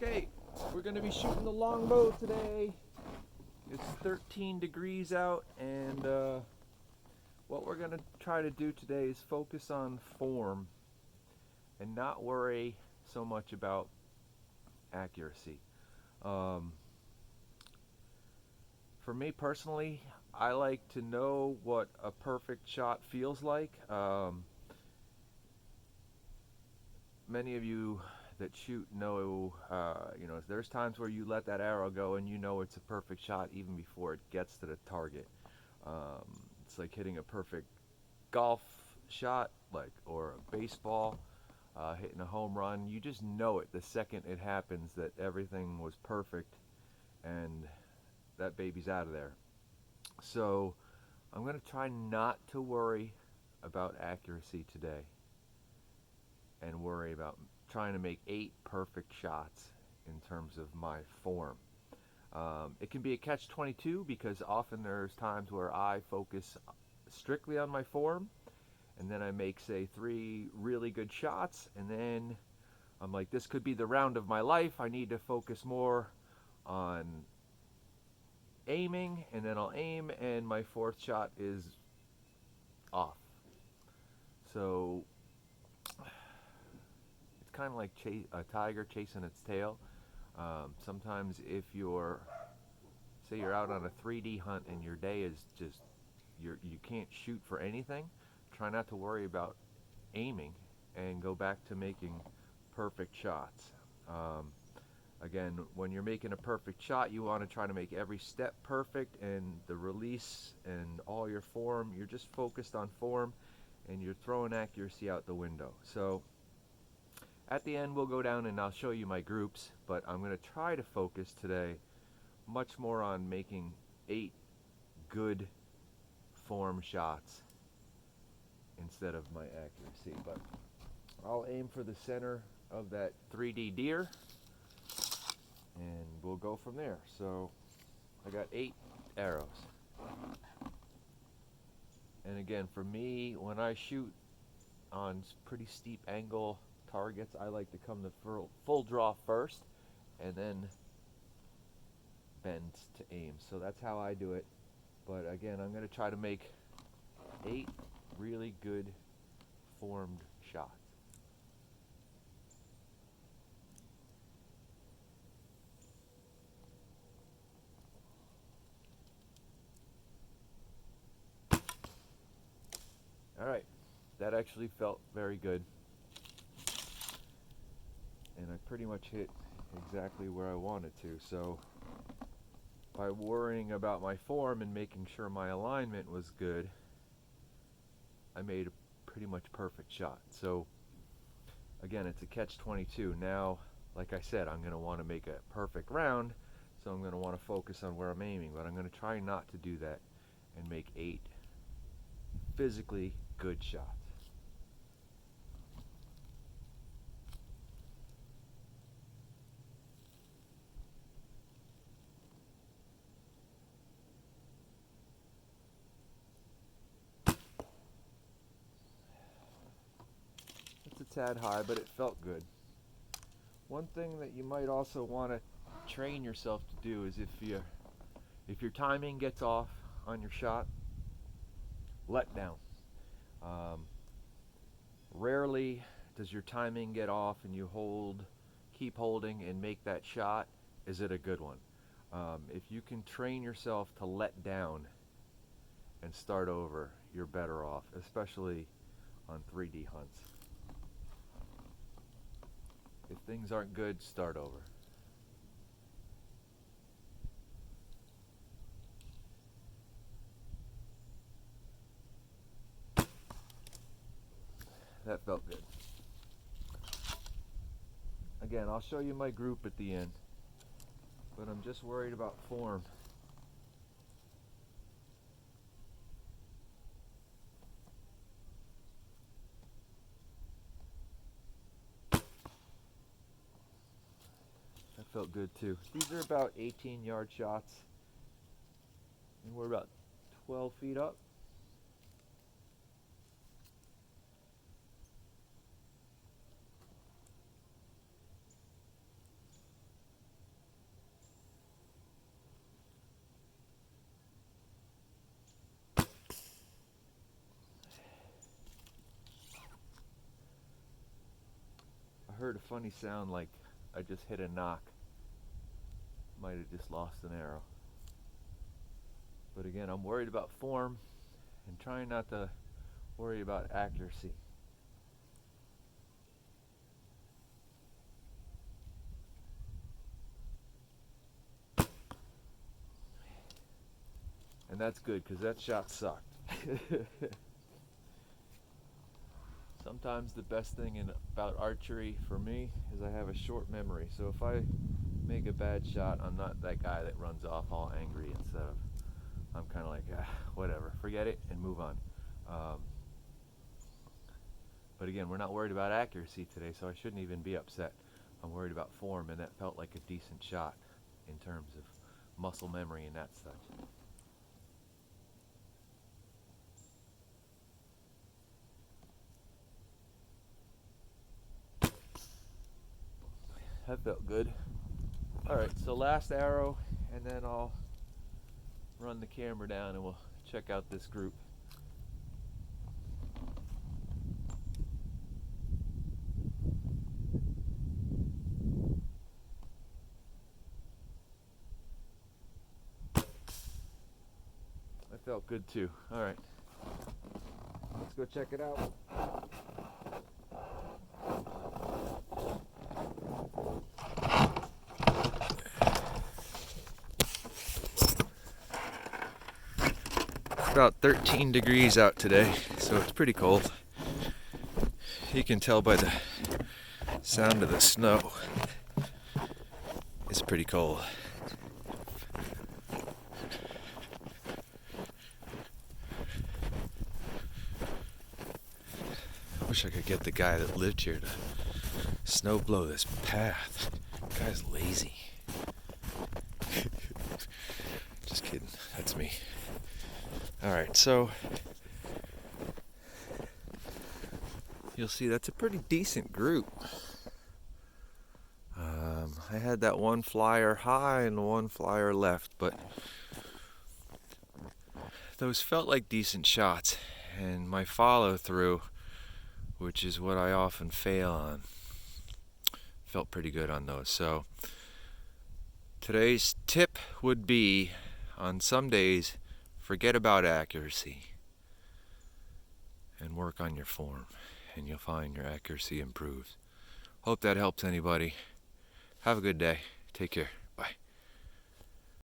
Okay, we're gonna be shooting the longbow today. It's 13 degrees out, and what we're gonna try to do today is focus on form and not worry so much about accuracy. Um, for me personally, I like to know what a perfect shot feels like. Many of you that shoot know, there's times where you let that arrow go and you know it's a perfect shot even before it gets to the target. It's like hitting a perfect golf shot, or a baseball, hitting a home run. You just know it the second it happens that everything was perfect and that baby's out of there. So I'm going to try not to worry about accuracy today and worry about trying to make 8 perfect shots in terms of my form. It can be a catch-22 because often there's times where I focus strictly on my form, and then I make, say, 3 really good shots, and then I'm like, this could be the round of my life. I need to focus more on aiming, and then I'll aim, and my 4th shot is off. So it's kind of like a tiger chasing its tail. Sometimes if say you're out on a 3D hunt and your day is just, you can't shoot for anything, try not to worry about aiming and go back to making perfect shots. Again, when you're making a perfect shot, you want to try to make every step perfect, and the release and all your form, you're just focused on form and you're throwing accuracy out the window. So at the end we'll go down and I'll show you my groups, but I'm going to try to focus today much more on making 8 good form shots instead of my accuracy. But I'll aim for the center of that 3D deer and we'll go from there. So I got 8 arrows. And again, for me, when I shoot on pretty steep angle targets, I like to come to full draw first and then bend to aim. So that's how I do it. But again, I'm going to try to make 8 really good formed shots. Alright, that actually felt very good. And I pretty much hit exactly where I wanted to. So by worrying about my form and making sure my alignment was good, I made a pretty much perfect shot. So again, it's a catch-22. Now, like I said, I'm going to want to make a perfect round, so I'm going to want to focus on where I'm aiming, but I'm going to try not to do that and make 8 physically good shots. It's a tad high, but it felt good. One thing that you might also want to train yourself to do is if your timing gets off on your shot, let down. Rarely does your timing get off and you keep holding and make that shot. Is it a good one? If you can train yourself to let down and start over, you're better off, especially on 3D hunts. If things aren't good, start over. That felt good. Again, I'll show you my group at the end, but I'm just worried about form. That felt good too. These are about 18-yard shots, and we're about 12 feet up. heard a funny sound like I just hit a knock. Might have just lost an arrow. But again, I'm worried about form and trying not to worry about accuracy. And that's good because that shot sucked. Sometimes the best thing about archery for me is I have a short memory. So if I make a bad shot, I'm not that guy that runs off all angry. Instead of, I'm kind of like, whatever, forget it and move on. But again, we're not worried about accuracy today, so I shouldn't even be upset. I'm worried about form, and that felt like a decent shot in terms of muscle memory and that such. That felt good. Alright, so last arrow, and then I'll run the camera down and we'll check out this group. That felt good too. Alright, let's go check it out. About 13 degrees out today, so it's pretty cold. You can tell by the sound of the snow. It's pretty cold. I wish I could get the guy that lived here to snow blow this path. The guy's lazy. Just kidding, that's me. Alright, so you'll see that's a pretty decent group. I had that one flyer high and one flyer left, but those felt like decent shots, and my follow through, which is what I often fail on, felt pretty good on those. So today's tip would be, on some days, forget about accuracy and work on your form, and you'll find your accuracy improves. Hope that helps anybody. Have a good day. Take care.